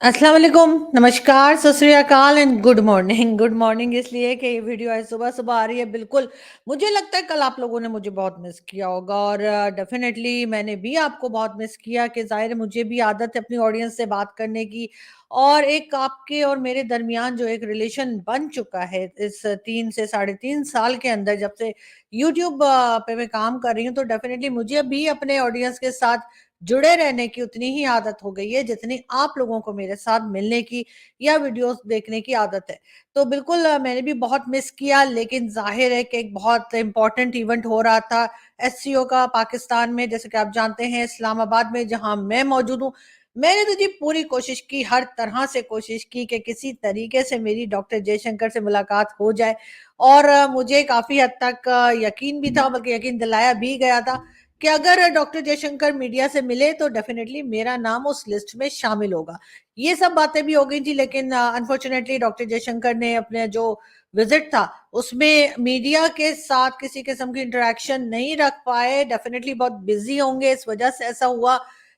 अस्सलाम वालेकुम, नमस्कार, सत श्री अकाल and good morning. Good morning इसलिए कि ये वीडियो आज सुबह-सुबह आ रही है। बिल्कुल, मुझे लगता है कल आप लोगों ने मुझे बहुत मिस किया होगा और डेफ़िनेटली मैंने भी आपको बहुत मिस किया कि ज़ाहिर है मुझे भी आदत है अपनी ऑडियंस से बात करने की और एक आपके और मेरे दरमियान जो एक रिलेशन बन चुका है इस 3 से साढ़े 3 साल के अंदर जब से यूट्यूब पे मैं काम कर रही हूँ, तो डेफ़िनेटली मुझे भी अपने ऑडियंस के साथ जुड़े रहने की उतनी ही आदत हो गई है जितनी आप लोगों को मेरे साथ मिलने की या वीडियोस देखने की आदत है। तो बिल्कुल मैंने भी बहुत मिस किया, लेकिन ज़ाहिर है कि एक बहुत इम्पोर्टेंट इवेंट हो रहा था एससीओ का पाकिस्तान में, जैसे कि आप जानते हैं इस्लामाबाद में जहाँ मैं मौजूद हूँ। मैंने तो जी पूरी कोशिश की, हर तरह से कोशिश की कि किसी तरीके से मेरी डॉक्टर जयशंकर से मुलाकात हो जाए और मुझे काफ़ी हद तक यकीन भी था, बल्कि यकीन दिलाया भी गया था कि अगर डॉक्टर जयशंकर मीडिया से मिले तो डेफिनेटली मेरा नाम उस लिस्ट में शामिल होगा। ये सब बातें भी हो गई थी, लेकिन अनफॉर्चुनेटली डॉक्टर जयशंकर ने अपने जो विजिट था उसमें मीडिया के साथ किसी किस्म की इंटरेक्शन नहीं रख पाए। डेफिनेटली बहुत बिजी होंगे, इस वजह से ऐसा हुआ।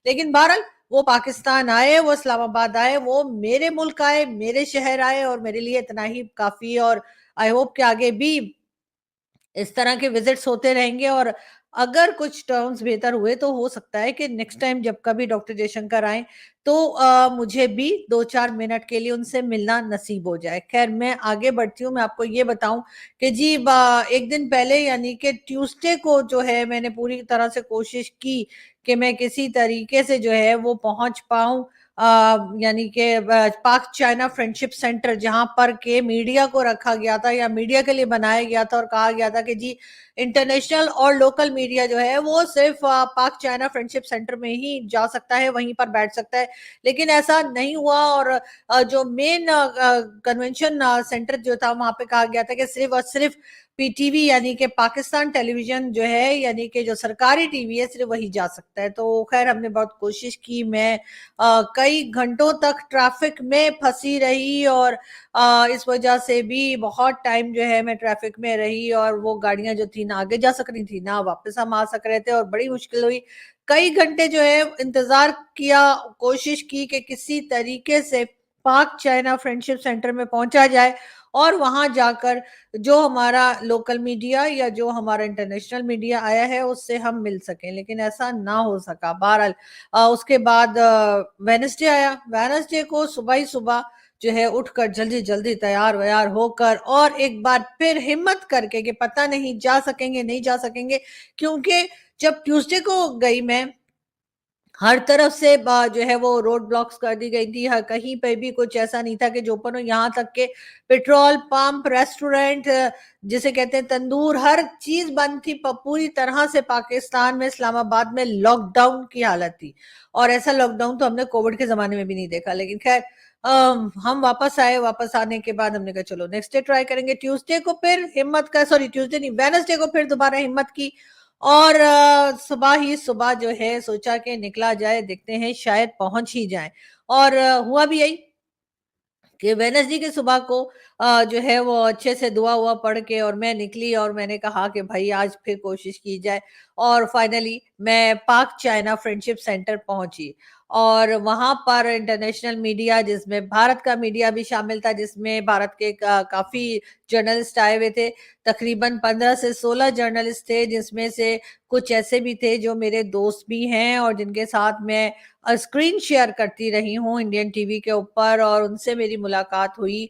लेकिन बहरहाल वो पाकिस्तान आए, वो इस्लामाबाद आए, वो मेरे मुल्क आए, मेरे शहर आए और मेरे लिए इतना ही काफ़ी। और आई होप कि आगे भी इस तरह के विजिट्स होते रहेंगे और अगर कुछ टर्म्स बेहतर हुए तो हो सकता है कि नेक्स्ट टाइम जब कभी डॉक्टर जयशंकर आए तो मुझे भी 2-4 मिनट के लिए उनसे मिलना नसीब हो जाए। खैर मैं आगे बढ़ती हूँ, मैं आपको ये बताऊँ कि जी एक दिन पहले यानी कि ट्यूसडे को जो है मैंने पूरी तरह से कोशिश की कि मैं किसी तरीके से जो है वो पहुँच पाऊँ यानी कि पाक चाइना फ्रेंडशिप सेंटर जहाँ पर के मीडिया को रखा गया था या मीडिया के लिए बनाया गया था और कहा गया था कि जी इंटरनेशनल और लोकल मीडिया जो है वो सिर्फ पाक चाइना फ्रेंडशिप सेंटर में ही जा सकता है, वहीं पर बैठ सकता है। लेकिन ऐसा नहीं हुआ और जो मेन कन्वेंशन सेंटर जो था वहां पे कहा गया था कि सिर्फ और सिर्फ पीटीवी यानी कि पाकिस्तान टेलीविजन जो है यानी कि जो सरकारी टीवी है सिर्फ वही जा सकता है। तो खैर हमने बहुत कोशिश की, मैं कई घंटों तक ट्रैफिक में फंसी रही और इस वजह से भी बहुत टाइम जो है मैं ट्रैफिक में रही और वो गाड़ियां जो थी ना आगे जा सक रही थी ना वापस हम आ सक रहे थे और बड़ी मुश्किल हुई। कई घंटे जो है इंतजार किया, कोशिश की कि किसी तरीके से पाक चाइना फ्रेंडशिप सेंटर में पहुंचा जाए और वहां जाकर जो हमारा लोकल मीडिया या जो हमारा इंटरनेशनल मीडिया आया है उससे हम मिल सकें, लेकिन ऐसा ना हो सका। बहरहाल उसके बाद वेडनेसडे आया। वेडनेसडे को सुबह ही सुबह जो है उठकर जल्दी-जल्दी तैयार-वैयार होकर और एक बार फिर हिम्मत करके कि पता नहीं जा सकेंगे, नहीं जा सकेंगे, क्योंकि जब ट्यूसडे को गई मैं, हर तरफ से जो है वो रोड ब्लॉक्स कर दी गई थी। हर कहीं पे भी कुछ ऐसा नहीं था कि जो ओपन हो, यहाँ तक के पेट्रोल पंप, रेस्टोरेंट जिसे कहते हैं तंदूर, हर चीज़ बंद थी। प पूरी तरह से पाकिस्तान में इस्लामाबाद में लॉकडाउन की हालत थी और ऐसा लॉकडाउन तो हमने कोविड के ज़माने में भी नहीं देखा। लेकिन ख़ैर हम वापस आए, वापस आने के बाद हमने कहा चलो नेक्स्ट डे ट्राई करेंगे। ट्यूसडे को फिर हिम्मत का सॉरी ट्यूसडे नहीं, वेडनेसडे को फिर दोबारा हिम्मत की और सुबह ही सुबह जो है सोचा कि निकला जाए, देखते हैं शायद पहुँच ही जाएँ और हुआ भी यही कि वेडनेसडे की सुबह को जो है वो अच्छे से दुआ-वुआ पढ़ के और मैं निकली और मैंने कहा कि भई आज फिर कोशिश की जाए और फाइनली मैं पाक चाइना फ्रेंडशिप सेंटर पहुँची और वहाँ पर इंटरनेशनल मीडिया जिसमें भारत का मीडिया भी शामिल था, जिसमें भारत के काफ़ी जर्नलिस्ट आए हुए थे। तकरीबन 15 से 16 जर्नलिस्ट थे, जिसमें से कुछ ऐसे भी थे जो मेरे दोस्त भी हैं और जिनके साथ मैं स्क्रीन शेयर करती रही हूँ इंडियन टीवी के ऊपर और उनसे मेरी मुलाकात हुई।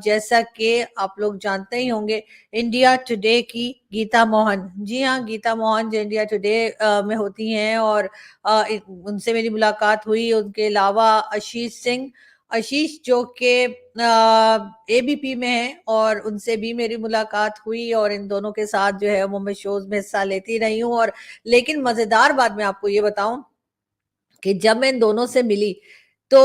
जैसा कि आप लोग जानते ही होंगे, इंडिया टुडे की गीता मोहन, जी हाँ, गीता मोहन जो इंडिया टुडे में होती हैं और उनसे मेरी मुलाकात हुई। उनके अलावा आशीष सिंह, आशीष जो कि एबीपी में है और उनसे भी मेरी मुलाकात हुई और इन दोनों के साथ जो है वो मैं शोज में हिस्सा लेती रही हूँ। और लेकिन मजेदार बात मैं आपको ये बताऊं कि जब मैं इन दोनों से मिली तो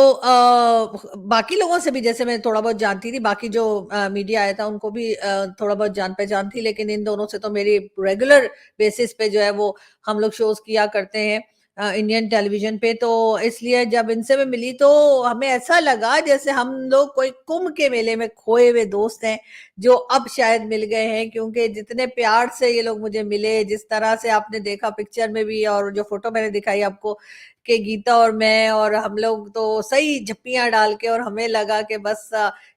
बाकी लोगों से भी जैसे मैं थोड़ा बहुत जानती थी, बाकी जो मीडिया आया था उनको भी थोड़ा बहुत जान-पहचान थी, लेकिन इन दोनों से तो मेरी रेगुलर बेसिस पे जो है वो हम लोग शोज़ किया करते हैं। इंडियन टेलीविज़न पे, तो इसलिए जब इनसे मैं मिली तो हमें ऐसा लगा जैसे हम लोग कोई कुंभ के मेले में खोए हुए दोस्त हैं, जो अब शायद मिल गए हैं, क्योंकि जितने प्यार से ये लोग मुझे मिले, जिस तरह से आपने देखा पिक्चर में भी और जो फ़ोटो मैंने दिखाई आपको, कि गीता और मैं और हम लोग तो सही झप्पियाँ डाल के, और हमें लगा कि बस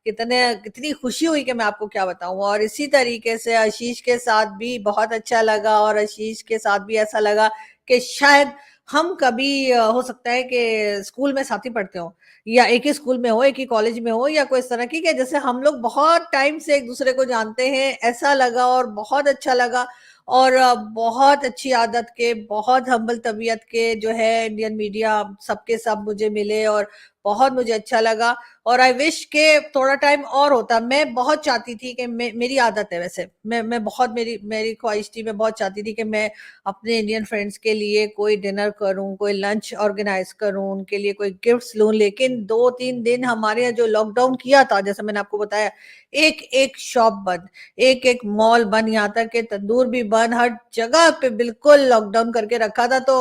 कितनी खुशी हुई कि मैं आपको क्या बताऊँ। और इसी तरीके से आशीष के साथ भी बहुत अच्छा लगा, और आशीष के साथ भी ऐसा लगा कि शायद हम कभी हो सकता है कि स्कूल में साथ ही पढ़ते हों, या एक ही स्कूल में हो, एक ही कॉलेज में हो, या कोई इस तरह की, कि जैसे हम लोग बहुत टाइम से एक-दूसरे को जानते हैं, ऐसा लगा और बहुत अच्छा लगा। और बहुत अच्छी आदत के, बहुत हम्बल तबीयत के जो है इंडियन मीडिया सबके सब मुझे मिले, और बहुत मुझे अच्छा लगा। और आई विश के थोड़ा टाइम और होता। मैं बहुत चाहती थी कि मेरी आदत है वैसे, मैं बहुत, मेरी मेरी ख्वाहिश थी, मैं बहुत चाहती थी कि मैं अपने इंडियन फ्रेंड्स के लिए कोई डिनर करूँ, कोई लंच ऑर्गेनाइज़ करूँ, उनके लिए कोई गिफ्ट्स लूँ। लेकिन 2-3 दिन हमारे यहाँ जो लॉकडाउन किया था, जैसे मैंने आपको बताया, एक-एक शॉप बंद, एक-एक मॉल बंद, यहाँ तक कि तंदूर भी बंद, हर जगह पे बिल्कुल लॉकडाउन करके रखा था। तो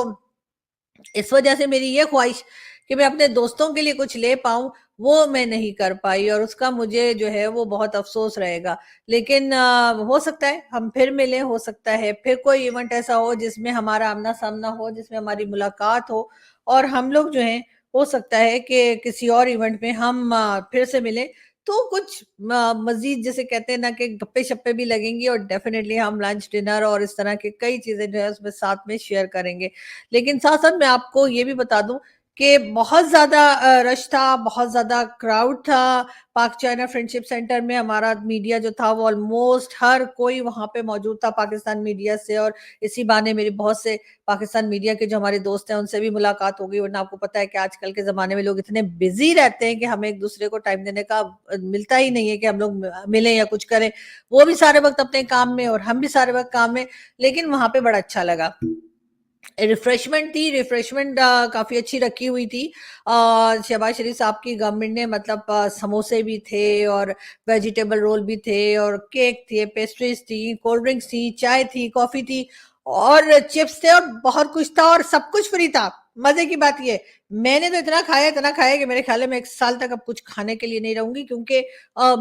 इस वजह से मेरी ये ख्वाहिश कि मैं अपने दोस्तों के लिए कुछ ले पाऊँ, वो मैं नहीं कर पाई, और उसका मुझे जो है वो बहुत अफ़सोस रहेगा। लेकिन हो सकता है हम फिर मिलें, हो सकता है फिर कोई इवेंट ऐसा हो जिसमें हमारा आमना-सामना हो, जिसमें हमारी मुलाकात हो, और हम लोग जो हैं, हो सकता है कि किसी और इवेंट में हम फिर से मिलें, तो कुछ मज़ीद, जिसे कहते हैं ना, कि गप्पे-शप्पे भी लगेंगी, और डेफ़िनिटली हम लंच, डिनर और इस तरह की कई चीज़ें जो है उसमें साथ में शेयर करेंगे। लेकिन साथ-साथ मैं आपको ये भी बता दूँ कि बहुत ज़्यादा रश था, बहुत ज़्यादा क्राउड था। पाक चाइना फ्रेंडशिप सेंटर में हमारा मीडिया जो था वो ऑलमोस्ट हर कोई वहाँ पे मौजूद था पाकिस्तान मीडिया से, और इसी बहाने मेरी बहुत से पाकिस्तान मीडिया के जो हमारे दोस्त हैं उनसे भी मुलाकात हो गई, वरना आपको पता है कि आजकल के ज़माने में लोग इतने बिज़ी रहते हैं कि हमें एक-दूसरे को टाइम देने का मिलता ही नहीं है कि हम लोग मिलें या कुछ करें। वो भी सारे वक़्त अपने काम में, और हम भी सारे वक़्त काम में, लेकिन वहाँ पे बड़ा अच्छा लगा। रिफ्रेशमेंट थी, रिफ्रेशमेंट काफ़ी अच्छी रखी हुई थी। शहबाज शरीफ साहब की गवर्नमेंट ने, मतलब समोसे भी थे, और वेजिटेबल रोल भी थे, और केक थे, पेस्ट्रीज़ थी, कोल्ड ड्रिंक्स थी, चाय थी, कॉफ़ी थी, और चिप्स थे, और बहुत कुछ था, और सब कुछ फ्री था। मज़े की बात ये, मैंने तो इतना खाया कि मेरे ख़्याल है मैं 1 साल तक अब कुछ खाने के लिए नहीं रहूँगी, क्योंकि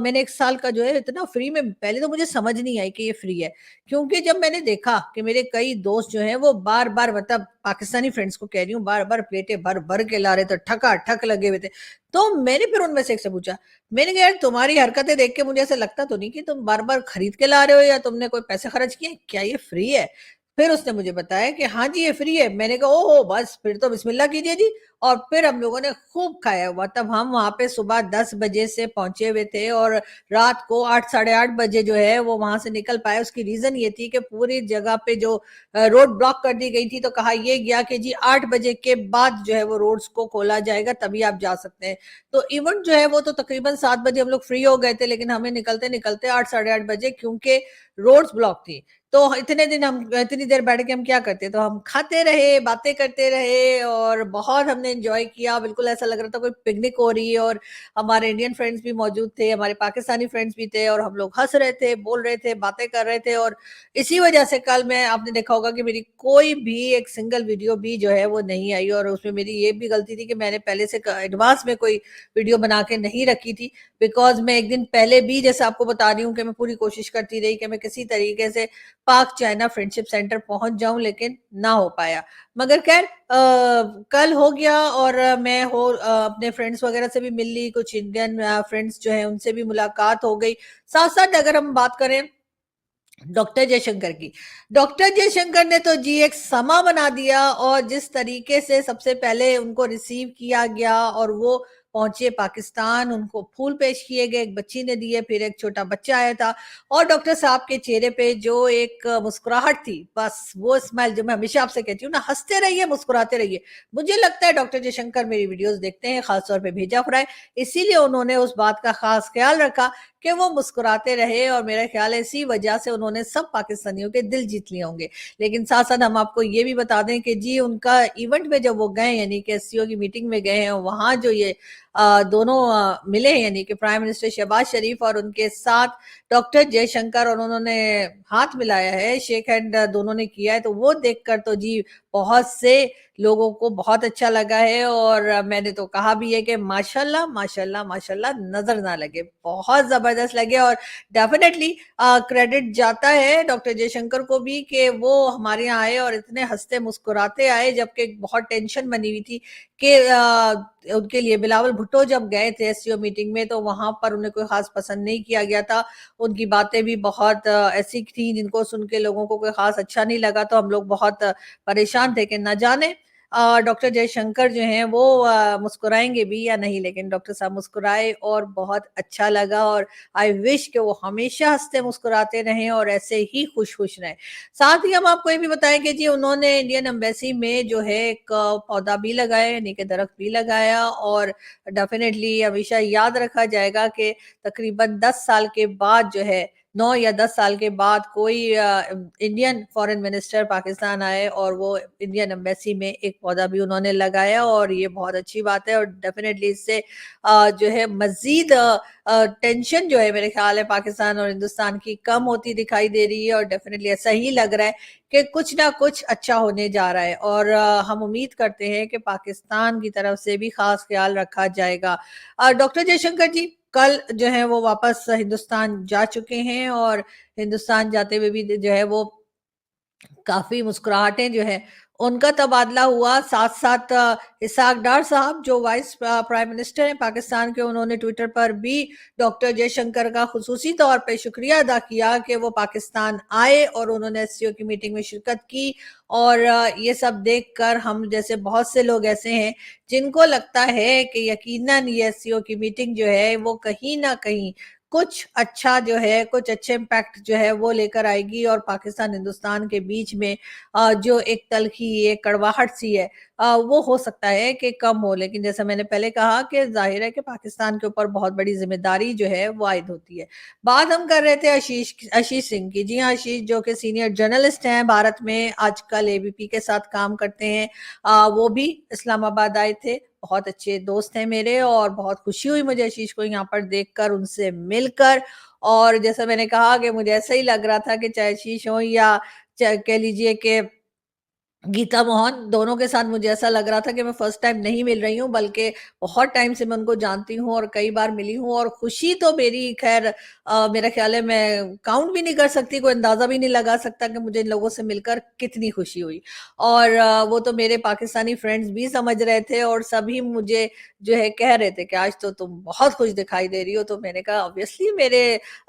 मैंने 1 साल का जो है इतना फ्री में, पहले तो मुझे समझ नहीं आई कि ये फ्री है। क्योंकि जब मैंने देखा कि मेरे कई दोस्त जो हैं वो बार-बार, मतलब पाकिस्तानी फ्रेंड्स को कह रही हूँ, बार-बार प्लेटें भर-भर के ला रहे थे, ठका-ठक लगे हुए थे। तो मैंने फिर उनमें से एक से पूछा, मैंने कहा, यार तुम्हारी हरकतें देख के मुझे ऐसा लगता तो नहीं कि तुम बार-बार खरीद के ला रहे हो, या तुमने कोई पैसे खर्च किए हैं, क्या ये फ्री है? फिर उसने मुझे बताया कि हाँ जी, ये फ्री है। मैंने कहा, ओहो! बस फिर तो बिस्मिल्लाह कीजिए जी। और फिर हम लोगों ने खूब खाया। मतलब हम वहाँ पे सुबह 10 बजे से पहुँचे हुए थे, और रात को 8 साढ़े 8 बजे जो है वो वहाँ से निकल पाए। उसकी रीज़न ये थी कि पूरी जगह पे जो रोड ब्लॉक कर दी गई थी, तो कहा ये गया कि जी 8 बजे के बाद जो है वो रोड्स को खोला जाएगा, तभी आप जा सकते हैं। तो इवेंट जो है वो तो तकरीबन 7 बजे हम लोग फ्री हो गए थे, लेकिन हमें निकलते-निकलते 8 साढ़े 8 बजे, क्योंकि रोड्स ब्लॉक थी। तो इतने दिन हम इतनी देर बैठ के हम क्या करते, तो हम खाते रहे, बातें करते रहे, और बहुत हमने एन्जॉय किया। बिल्कुल ऐसा लग रहा था कोई पिकनिक हो रही है, और हमारे इंडियन फ्रेंड्स भी मौजूद थे, हमारे पाकिस्तानी फ्रेंड्स भी थे, और हम लोग हँस रहे थे, बोल रहे थे, बातें कर रहे थे। और इसी वजह से कल मैं, आपने देखा होगा कि मेरी कोई भी एक सिंगल वीडियो भी जो है वो नहीं आई, और उसमें मेरी ये भी गलती थी कि मैंने पहले से एडवांस में कोई वीडियो बना के नहीं रखी थी, बिकॉज़ मैं एक दिन पहले भी, जैसे आपको बता रही हूँ, कि मैं पूरी कोशिश करती रही कि मैं किसी तरीके से पाक चाइना फ्रेंडशिप सेंटर पहुँच जाऊँ, लेकिन ना हो पाया। मगर ख़ैर कल हो गया, और मैं अपने फ्रेंड्स वग़ैरह से भी मिल ली, कुछ इंडियन फ्रेंड्स जो हैं उनसे भी मुलाकात हो गई। साथ-साथ अगर हम बात करें डॉक्टर जयशंकर की। डॉक्टर जयशंकर ने तो जी एक समा बना दिया, और जिस तरीके से सबसे पहले उनको रिसीव किया गया, और वो पहुँचे पाकिस्तान, उनको फूल पेश किए गए, एक बच्ची ने दिए, फिर एक छोटा बच्चा आया था, और डॉक्टर साहब के चेहरे पे जो एक मुस्कुराहट थी, बस वो स्माइल जो मैं हमेशा आपसे कहती हूँ ना, हँसते रहिए, मुस्कुराते रहिए। मुझे लगता है डॉक्टर जयशंकर मेरी वीडियोज़ देखते हैं, ख़ास तौर पे भेजा फ्राई, इसीलिए उन्होंने उस बात का ख़ास ख़्याल रखा कि वो मुस्कुराते रहे, और मेरा ख़्याल है इसी वजह से उन्होंने सब पाकिस्तानियों के दिल जीत लिए होंगे। लेकिन साथ-साथ हम आपको ये भी बता दें कि जी उनका इवेंट में जब वो गए, यानी कि एससीओ की मीटिंग में गए हैं, वहाँ जो ये दोनों मिले, यानी कि प्राइम मिनिस्टर शहबाज शरीफ और उनके साथ डॉक्टर जयशंकर, और उन्होंने हाथ मिलाया है, शेक हैंड दोनों ने किया है, तो वो देखकर तो जी बहुत से लोगों को बहुत अच्छा लगा है और मैंने तो कहा भी है कि माशाल्लाह, माशाल्लाह, माशाल्लाह नज़र ना लगे, बहुत ज़बरदस्त लगे और डेफ़िनेटली क्रेडिट जाता है डॉक्टर जयशंकर को भी कि वो हमारे यहाँ आए और इतने हँसते-मुस्कुराते आए, जबकि बहुत टेंशन बनी हुई थी कि उनके लिए बिलावल भुट्टो जब गए थे एससीओ मीटिंग में, तो वहाँ पर उन्हें कोई ख़ास पसंद नहीं किया गया था। उनकी बातें भी बहुत ऐसी थी जिनको सुन के लोगों को कोई ख़ास अच्छा नहीं लगा, तो हम लोग बहुत परेशान थे कि ना जाने डॉक्टर जयशंकर जो हैं वो मुस्कुराएँगे भी या नहीं, लेकिन डॉक्टर साहब मुस्कुराए और बहुत अच्छा लगा और आई विश कि वो हमेशा हँसते-मुस्कुराते रहें और ऐसे ही खुश-खुश रहें। साथ ही हम आपको ये भी बताएँ कि जी उन्होंने इंडियन एम्बेसी में जो है एक पौधा भी लगाया, यानी कि दरख्त भी लगाया और डेफ़िनेटली हमेशा याद रखा जाएगा कि तकरीबन 10 साल के बाद जो है 9 या 10 साल के बाद कोई इंडियन फॉरेन मिनिस्टर पाकिस्तान आए और वो इंडियन एम्बेसी में एक पौधा भी उन्होंने लगाया और ये बहुत अच्छी बात है और डेफ़िनेटली इससे जो है मज़ीद टेंशन जो है मेरे ख़्याल है पाकिस्तान और हिंदुस्तान की कम होती दिखाई दे रही है और डेफ़िनेटली ऐसा ही लग रहा है कि कुछ ना कुछ अच्छा होने जा रहा है और हम उम्मीद करते हैं कि पाकिस्तान की तरफ से भी ख़ास ख़्याल रखा जाएगा। डॉक्टर जयशंकर जी कल जो है वो वापस हिंदुस्तान जा चुके हैं और हिंदुस्तान जाते हुए भी जो है वो काफ़ी मुस्कुराहटें जो हैं, उनका तबादला हुआ। साथ-साथ इसहाक डार साहब जो वाइस प्राइम मिनिस्टर हैं पाकिस्तान के, उन्होंने ट्विटर पर भी डॉक्टर जयशंकर का ख़ुसूसी तौर पे शुक्रिया अदा किया कि वो पाकिस्तान आए और उन्होंने एससीओ की मीटिंग में शिरकत की और ये सब देखकर हम जैसे बहुत से लोग ऐसे हैं, जिनको लगता है कि यकीनन ये एससीओ की मीटिंग जो है, वो कहीं न कहीं कुछ अच्छा जो है, कुछ अच्छे इम्पैक्ट जो है वो लेकर आएगी और पाकिस्तान हिंदुस्तान के बीच में जो एक तल्ख़ी, एक कड़वाहट सी है वो हो सकता है कि कम हो। लेकिन जैसा मैंने पहले कहा कि ज़ाहिर है कि पाकिस्तान के ऊपर बहुत बड़ी ज़िम्मेदारी जो है वो आयद होती है। बात हम कर रहे थे आशीष सिंह की। जी हाँ, आशीष जो कि सीनियर जर्नलिस्ट हैं भारत में, आजकल एबीपी के साथ काम करते हैं। वो भी इस्लामाबाद आए थे। बहुत अच्छे दोस्त हैं मेरे और बहुत खुशी हुई मुझे आशीष को यहाँ पर देखकर, उनसे मिलकर और जैसा मैंने कहा कि मुझे ऐसा ही लग रहा था कि चाहे आशीष हों या चाहे कह लीजिए कि गीता मोहन, दोनों के साथ मुझे ऐसा लग रहा था कि मैं फर्स्ट टाइम नहीं मिल रही हूँ, बल्कि बहुत टाइम से मैं उनको जानती हूँ और कई बार मिली हूँ और खुशी तो मेरी ख़ैर मेरा ख़्याल है मैं काउंट भी नहीं कर सकती, कोई अंदाज़ा भी नहीं लगा सकता कि मुझे इन लोगों से मिलकर कितनी खुशी हुई। और वो तो मेरे पाकिस्तानी फ्रेंड्स भी समझ रहे थे और सभी मुझे जो है कह रहे थे कि आज तो तुम बहुत खुश दिखाई दे रही हो, तो मैंने कहा ऑब्वियसली मेरे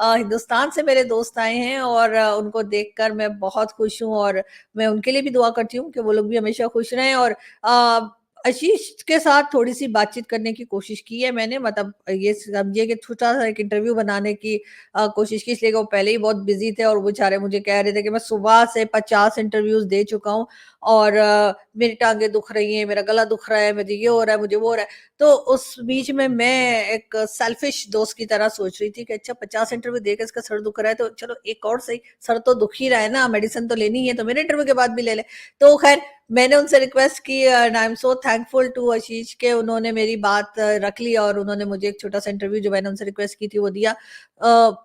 हिंदुस्तान से मेरे दोस्त आए हैं और उनको देखकर मैं बहुत खुश हूँ और मैं उनके लिए भी दुआ करती हूँ कि वो लोग भी हमेशा खुश रहें और आशीष के साथ थोड़ी-सी बातचीत करने की कोशिश की है मैंने, मतलब ये समझिए कि छोटा-सा एक इंटरव्यू बनाने की कोशिश की, इसलिए कि वो पहले ही बहुत बिज़ी थे और वो बेचारे मुझे कह रहे थे कि मैं सुबह से 50 इंटरव्यूज़ दे चुका हूँ और मेरी टाँगें दुख रही हैं, मेरा गला दुख रहा है, मुझे ये हो रहा है, मुझे वो हो रहा है। तो उस बीच में मैं एक सेल्फिश दोस्त की तरह सोच रही थी कि अच्छा 50 इंटरव्यू देके इसका सर दुख रहा है, तो चलो एक और सही, सर तो दुख ही रहा है ना, मेडिसिन तो लेनी ही है, तो मेरे इंटरव्यू के बाद भी ले ले। तो ख़ैर मैंने उनसे रिक्वेस्ट की and I am so thankful to Ashish के उन्होंने मेरी बात रख ली और उन्होंने मुझे एक छोटा-सा इंटरव्यू जो मैंने उनसे रिक्वेस्ट की थी वो दिया।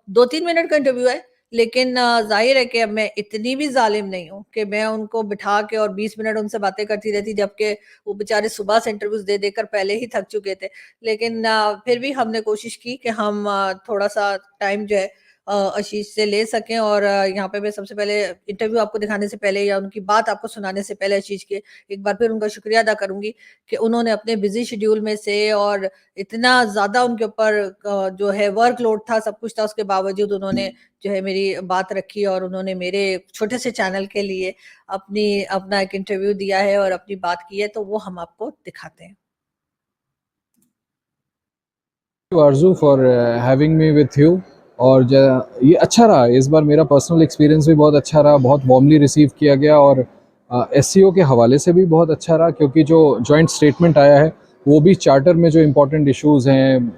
2-3 मिनट का इंटरव्यू है, लेकिन ज़ाहिर है कि अब मैं इतनी भी ज़ालिम नहीं हूँ कि मैं उनको बिठा के और 20 मिनट उनसे बातें करती रहती, जबकि वो बेचारे सुबह से इंटरव्यूज़ दे देकर पहले ही थक चुके थे। लेकिन फिर भी हमने कोशिश की कि हम थोड़ा-सा टाइम जो है आशीष से ले सकें और यहाँ पे मैं सबसे पहले इंटरव्यू आपको दिखाने से पहले या उनकी बात आपको सुनाने से पहले आशीष के एक बार फिर उनका शुक्रिया अदा करूँगी कि उन्होंने अपने बिज़ी शेड्यूल में से और इतना ज़्यादा उनके ऊपर जो है वर्कलोड था, सब कुछ था, उसके बावजूद उन्होंने जो है मेरी बात रखी और उन्होंने मेरे छोटे से चैनल के लिए अपना एक इंटरव्यू दिया है और अपनी बात की है, तो वो हम आपको दिखाते हैं। Arzoo for having me with you और ये अच्छा रहा इस बार, मेरा पर्सनल एक्सपीरियंस भी बहुत अच्छा रहा, बहुत वार्मली रिसीव किया गया और एससीओ के हवाले से भी बहुत अच्छा रहा, क्योंकि जो जॉइंट स्टेटमेंट आया है वो भी चार्टर में जो इम्पोर्टेंट इश्यूज़ हैं,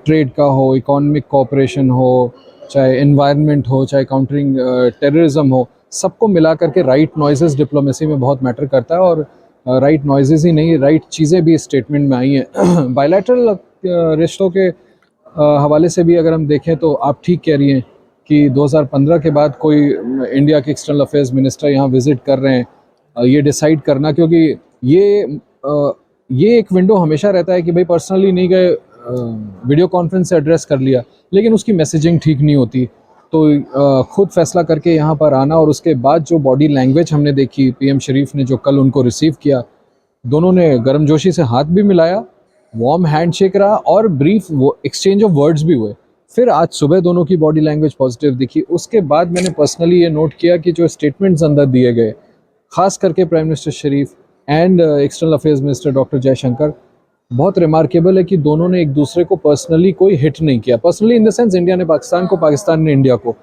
ट्रेड का हो, इकोनॉमिक कोऑपरेशन हो, चाहे एनवायरनमेंट हो, चाहे काउंटरिंग टेररिज्म हो, सबको मिला करके राइट नॉइजेस डिप्लोमेसी में बहुत मैटर करता है और राइट नॉइजेस ही नहीं, राइट चीज़ें भी स्टेटमेंट में आई हैं। बायलैटरल रिश्तों के हवाले से भी अगर हम देखें तो आप ठीक कह रही हैं कि 2015 के बाद कोई इंडिया के एक्सटर्नल अफेयर्स मिनिस्टर यहाँ विज़िट कर रहे हैं ये डिसाइड करना, क्योंकि ये अ, ये एक विंडो हमेशा रहता है कि भाई पर्सनली नहीं गए, वीडियो कॉन्फ्रेंस से एड्रेस कर लिया, लेकिन उसकी मैसेजिंग ठीक नहीं होती। तो खुद फैसला करके यहाँ पर आना, और उसके बाद जो बॉडी लैंग्वेज हमने देखी पीएम शरीफ ने जो कल उनको रिसीव किया, दोनों ने गर्मजोशी से हाथ भी मिलाया, वार्म हैंडशेक रहा, और ब्रीफ वो एक्सचेंज ऑफ वर्ड्स भी हुए। फिर आज सुबह दोनों की बॉडी लैंग्वेज पॉजिटिव दिखी। उसके बाद मैंने पर्सनली ये नोट किया कि जो स्टेटमेंट्स अंदर दिए गए, खास करके prime minister Sharif and external affairs minister doctor Jaishankar, बहुत रिमार्केबल है कि दोनों ने एक दूसरे को पर्सनली कोई हिट नहीं किया। Personally in the sense India ने पाकिस्तान को, पाकिस्तान ने इंडिया को।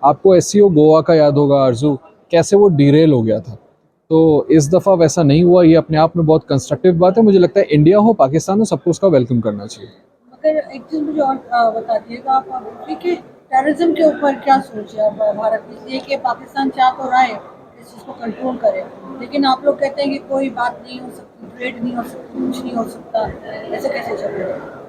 आपको एससीओ गोवा का याद होगा आरजू, कैसे वो डिरेल हो गया था। तो इस दफ़ा वैसा नहीं हुआ। ये अपने आप में बहुत कंस्ट्रक्टिव बात है। मुझे लगता है इंडिया हो पाकिस्तान हो, सबको उसका वेलकम करना चाहिए। मगर एक चीज़ मुझे और बता दीजिएगा आप दूसरी कि टेररिज्म के ऊपर क्या सोच है अब भारत की, इसलिए कि पाकिस्तान चाह तो रहा है इस चीज़ को कंट्रोल करे, लेकिन आप लोग कहते हैं कि कोई बात नहीं हो सकती, ट्रेड नहीं हो सकती, कुछ नहीं हो सकता, ऐसे कैसे चल रहा है?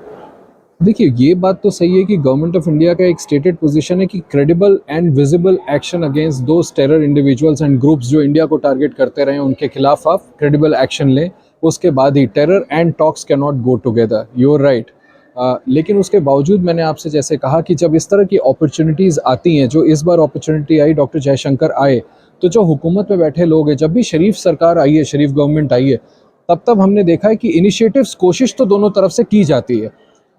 देखिए, ये बात तो सही है कि गवर्नमेंट ऑफ इंडिया का एक स्टेटेड पोजीशन है कि credible and visible action against those terror individuals and groups जो इंडिया को टारगेट करते रहे, उनके खिलाफ आप क्रेडिबल एक्शन लें। उसके बाद ही terror and talks can not go together, you are right. लेकिन उसके बावजूद मैंने आपसे जैसे कहा कि जब इस तरह की अपॉर्चुनिटीज़ आती हैं, जो इस बार अपॉर्चुनिटी आई, डॉक्टर जयशंकर आए, तो जो हुकूमत में बैठे लोग हैं, जब भी शरीफ सरकार आई है, शरीफ गवर्नमेंट आई है, तब हमने देखा है कि इनिशिएटिव्स, कोशिश तो दोनों तरफ से की जाती है।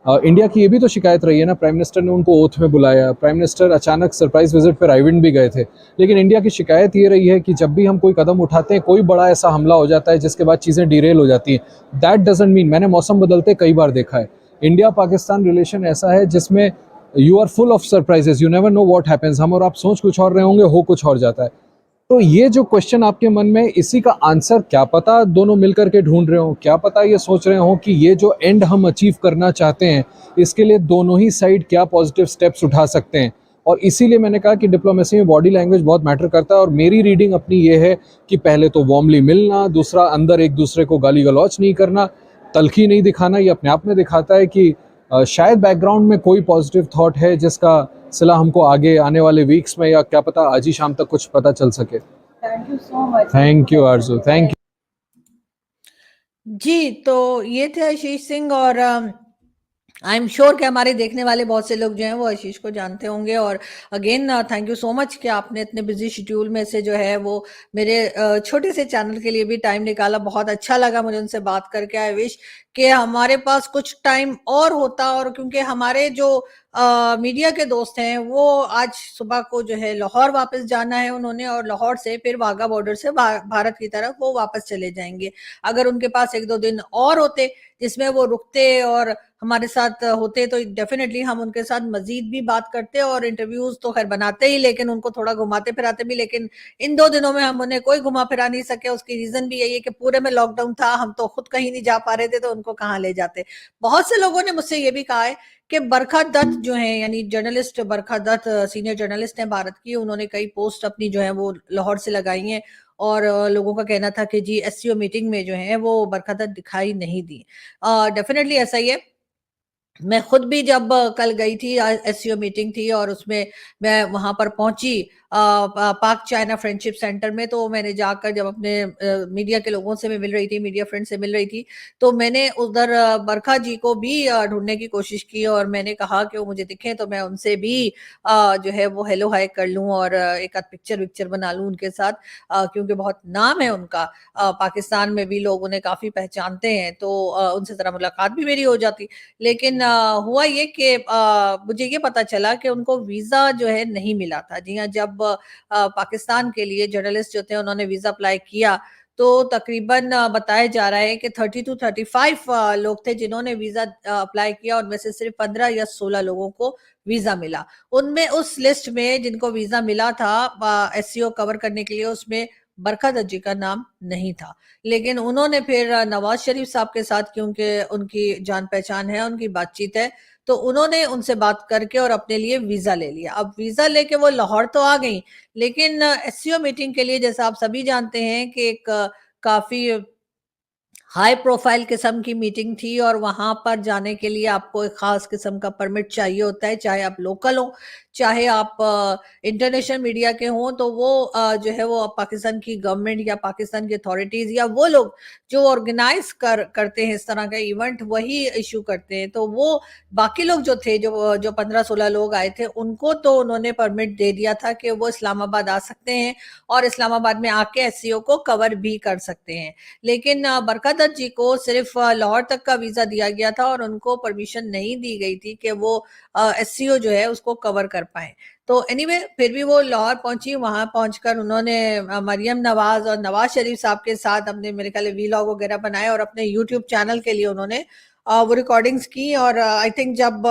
इंडिया की ये भी तो शिकायत रही है ना, प्राइम मिनिस्टर ने उनको ओथ में बुलाया, प्राइम मिनिस्टर अचानक सरप्राइज विजिट पर आइविंड भी गए थे, लेकिन इंडिया की शिकायत ये रही है कि जब भी हम कोई कदम उठाते हैं, कोई बड़ा ऐसा हमला हो जाता है जिसके बाद चीज़ें डिरेल हो जाती हैं। दैट डजंट मीन, मैंने मौसम बदलते कई बार देखा है, इंडिया पाकिस्तान रिलेशन ऐसा है जिसमें you are full of surprises, you never know what happens. हम और आप सोच कुछ और रहे होंगे, हो कुछ और जाता है। तो ये जो क्वेश्चन आपके मन में, इसी का आंसर क्या पता दोनों मिलकर के ढूंढ रहे हो, क्या पता ये सोच रहे हो कि ये जो एंड हम अचीव करना चाहते हैं, इसके लिए दोनों ही साइड क्या पॉजिटिव स्टेप्स उठा सकते हैं। और इसीलिए मैंने कहा कि डिप्लोमेसी में बॉडी लैंग्वेज बहुत मैटर करता है। और मेरी रीडिंग अपनी ये है कि पहले तो वार्मली मिलना, दूसरा अंदर एक दूसरे को गाली गलौच नहीं करना, तलखी नहीं दिखाना। ये अपने आप में दिखाता है कि शायद बैकग्राउंड में कोई पॉजिटिव थॉट है जिसका सिला हमको आगे आने वाले वीक्स में, या क्या पता आज ही शाम तक कुछ पता चल सके। Thank you so much. Thank you Aarzoo, thank you. जी, तो ये थे आशीष सिंह, और आई एम श्योर कि हमारे देखने वाले बहुत से लोग जो हैं वो आशीष को जानते होंगे। और again thank you so much कि आपने इतने बिजी शेड्यूल में से जो है वो मेरे छोटे से चैनल के लिए भी टाइम निकाला। बहुत अच्छा लगा मुझे उनसे बात करके। आई विश कि हमारे पास कुछ टाइम और होता, और क्योंकि हमारे जो मीडिया के दोस्त हैं वो आज सुबह को जो है लाहौर वापस जाना है उन्होंने, और लाहौर से फिर वाघा बॉर्डर से भारत की तरफ वो वापस चले जाएंगे। अगर उनके पास 1-2 दिन और होते जिसमें वो रुकते और हमारे साथ होते, तो डेफिनेटली हम उनके साथ मजीद भी बात करते, और इंटरव्यूज तो खैर बनाते ही, लेकिन उनको थोड़ा घुमाते फिराते भी। लेकिन इन 2 दिनों में हम उन्हें कोई घुमा फिरा नहीं सके। उसकी रीजन भी यही है कि पूरे में लॉकडाउन था, हम तो खुद कहीं नहीं जा पा रहे थे, तो उनको कहाँ ले जाते। बहुत से लोगों ने मुझसे ये भी कहा है कि बरखा दत्त जो है, यानी जर्नलिस्ट बरखा दत्त, सीनियर जर्नलिस्ट हैं भारत की, उन्होंने कई पोस्ट अपनी जो है वो लाहौर से लगाई हैं, और लोगों का कहना था कि जी एससीओ मीटिंग में जो है वो बरखा दत्त दिखाई नहीं दी। डेफिनेटली ऐसा ही है। मैं खुद भी जब कल गई थी, एससीओ मीटिंग थी और उसमें मैं वहां पर पहुंची पाक चाइना फ्रेंडशिप सेंटर में, तो मैंने जाकर जब अपने मीडिया के लोगों से मैं मिल रही थी, मीडिया फ्रेंड से मिल रही थी, तो मैंने उधर बरखा जी को भी ढूंढने की कोशिश की, और मैंने कहा कि वो मुझे दिखें तो मैं उनसे भी जो है वो हेलो हाय कर लूं, और एक आध पिक्चर विक्चर बना लूं उनके साथ, क्योंकि बहुत नाम है उनका। पाकिस्तान में भी लोग उन्हें काफी पहचानते हैं, तो उनसे जरा मुलाकात भी मेरी हो जाती। लेकिन हुआ ये कि मुझे ये पता चला कि उनको वीज़ा जो है नहीं मिला था। जी हाँ, जब पाकिस्तान के लिए जर्नलिस्ट जो थे उन्होंने वीज़ा अप्लाई किया, तो तकरीबन बताया जा रहा है कि 30 टू 35 लोग थे जिन्होंने वीज़ा अप्लाई किया, उनमें से सिर्फ 15 या 16 लोगों को वीज़ा मिला। उनमें उस लिस्ट में जिनको वीज़ा मिला था एससीओ कवर करने के लिए, उसमें बरखत जी का नाम नहीं था। लेकिन उन्होंने फिर नवाज शरीफ साहब के साथ, क्योंकि उनकी जान पहचान है, उनकी बातचीत है, तो उन्होंने उनसे बात करके और अपने लिए वीजा ले लिया। अब वीजा लेके वो लाहौर तो आ गई, लेकिन एससीओ मीटिंग के लिए, जैसा आप सभी जानते हैं कि एक काफी हाई प्रोफाइल किस्म की मीटिंग थी और वहाँ पर जाने के लिए आपको एक ख़ास किस्म का परमिट चाहिए होता है, चाहे आप लोकल हो, चाहे आप इंटरनेशनल मीडिया के हों, तो वो जो है वो पाकिस्तान की गवर्नमेंट या पाकिस्तान की अथॉरिटीज़ या वो लोग जो ऑर्गेनाइज़ करते हैं इस तरह का इवेंट, वही इश्यू करते हैं। तो वो बाकी लोग जो थे, जो 15-16 लोग आए थे, उनको तो उन्होंने परमिट दे दिया था कि वो इस्लामाबाद आ सकते हैं और इस्लामाबाद में आके एससीओ को कवर भी कर सकते हैं। लेकिन बरकत जी को सिर्फ लाहौर तक का वीजा दिया गया था और उनको परमिशन नहीं दी गई थी कि वो एससीओ जो है उसको कवर कर पाए। तो एनीवे फिर भी वो लाहौर पहुंची, वहां पहुंचकर उन्होंने मरियम नवाज और नवाज शरीफ साहब के साथ अपने मेरे ख्याल वीलॉग वगैरह बनाए और अपने यूट्यूब चैनल के लिए उन्होंने वो रिकॉर्डिंग्स की। और आई थिंक जब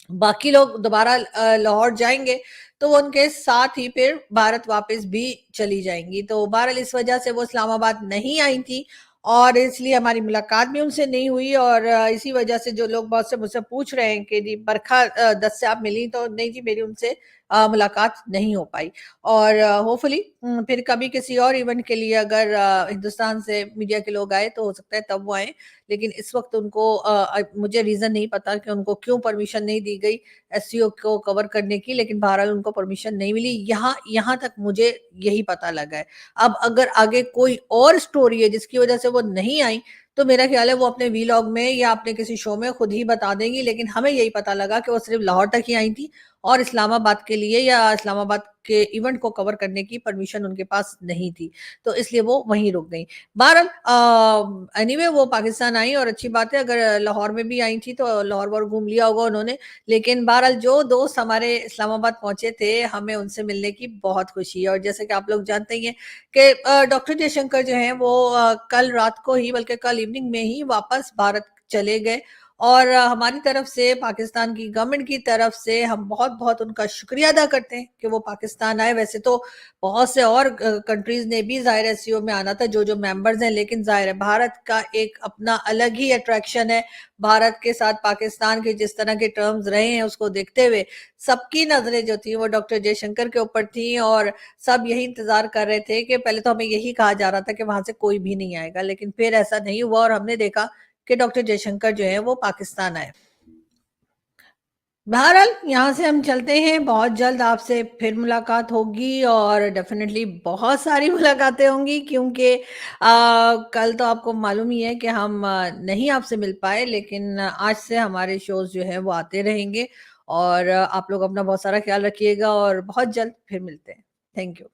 बाकी लोग दोबारा लाहौर जाएंगे तो वो उनके साथ ही फिर भारत वापस भी चली जाएंगी। तो बहरहाल इस वजह से वो इस्लामाबाद नहीं आई थी और इसलिए हमारी मुलाकात भी उनसे नहीं हुई। और इसी वजह से जो लोग बहुत से मुझसे पूछ रहे हैं कि जी बरखा दत्त से आप मिली, तो नहीं जी, मेरी उनसे मुलाकात नहीं हो पाई। और होपफुली फिर कभी किसी और इवेंट के लिए अगर हिंदुस्तान से मीडिया के लोग आए तो हो सकता है तब वो आए। लेकिन इस वक्त उनको मुझे रीजन नहीं पता कि उनको क्यों परमिशन नहीं दी गई एससीओ को कवर करने की, लेकिन बहरहाल उनको परमिशन नहीं मिली। यहाँ यहाँ तक मुझे यही पता लगा है। अब अगर आगे कोई और स्टोरी है जिसकी वजह से वो नहीं आई, तो मेरा ख्याल है वो अपने वीलॉग में या अपने किसी शो में खुद ही बता देंगी। लेकिन हमें यही पता लगा कि वो सिर्फ लाहौर तक ही आई थी और इस्लामाबाद के लिए या इस्लामाबाद के इवेंट को कवर करने की परमिशन उनके पास नहीं थी, तो इसलिए वो वहीं रुक गई। बहरहाल एनीवे वो पाकिस्तान आई और अच्छी बात है। अगर लाहौर में भी आई थी तो लाहौर वाहौर घूम लिया होगा उन्होंने। लेकिन बहरहाल जो दोस्त हमारे इस्लामाबाद पहुंचे थे, हमें उनसे मिलने की बहुत खुशी है। और जैसे कि आप लोग जानते ही हैं कि डॉक्टर जयशंकर जो हैं वो कल रात को ही, बल्कि कल इवनिंग में ही वापस भारत चले गए। और हमारी तरफ से, पाकिस्तान की गवर्नमेंट की तरफ से हम बहुत बहुत उनका शुक्रिया अदा करते हैं कि वो पाकिस्तान आए। वैसे तो बहुत से और कंट्रीज ने भी ज़ाहिर है एससीओ में आना था, जो मेंबर्स हैं, लेकिन ज़ाहिर है भारत का एक अपना अलग ही अट्रैक्शन है। भारत के साथ पाकिस्तान के जिस तरह के टर्म्स रहे हैं उसको देखते हुए सबकी नजरें जो थी वो डॉक्टर जयशंकर के ऊपर थी। और सब यही इंतजार कर रहे थे कि पहले तो हमें यही कहा जा रहा था कि वहां से कोई भी नहीं आएगा, लेकिन फिर ऐसा नहीं हुआ और हमने देखा कि डॉक्टर जयशंकर जो है वो पाकिस्तान आए। बहरहाल यहाँ से हम चलते हैं, बहुत जल्द आपसे फिर मुलाकात होगी और डेफिनेटली बहुत सारी मुलाकातें होंगी, क्योंकि कल तो आपको मालूम ही है कि हम नहीं आपसे मिल पाए, लेकिन आज से हमारे शोज जो है वो आते रहेंगे। और आप लोग अपना बहुत सारा ख्याल रखिएगा और बहुत जल्द फिर मिलते हैं। Thank you.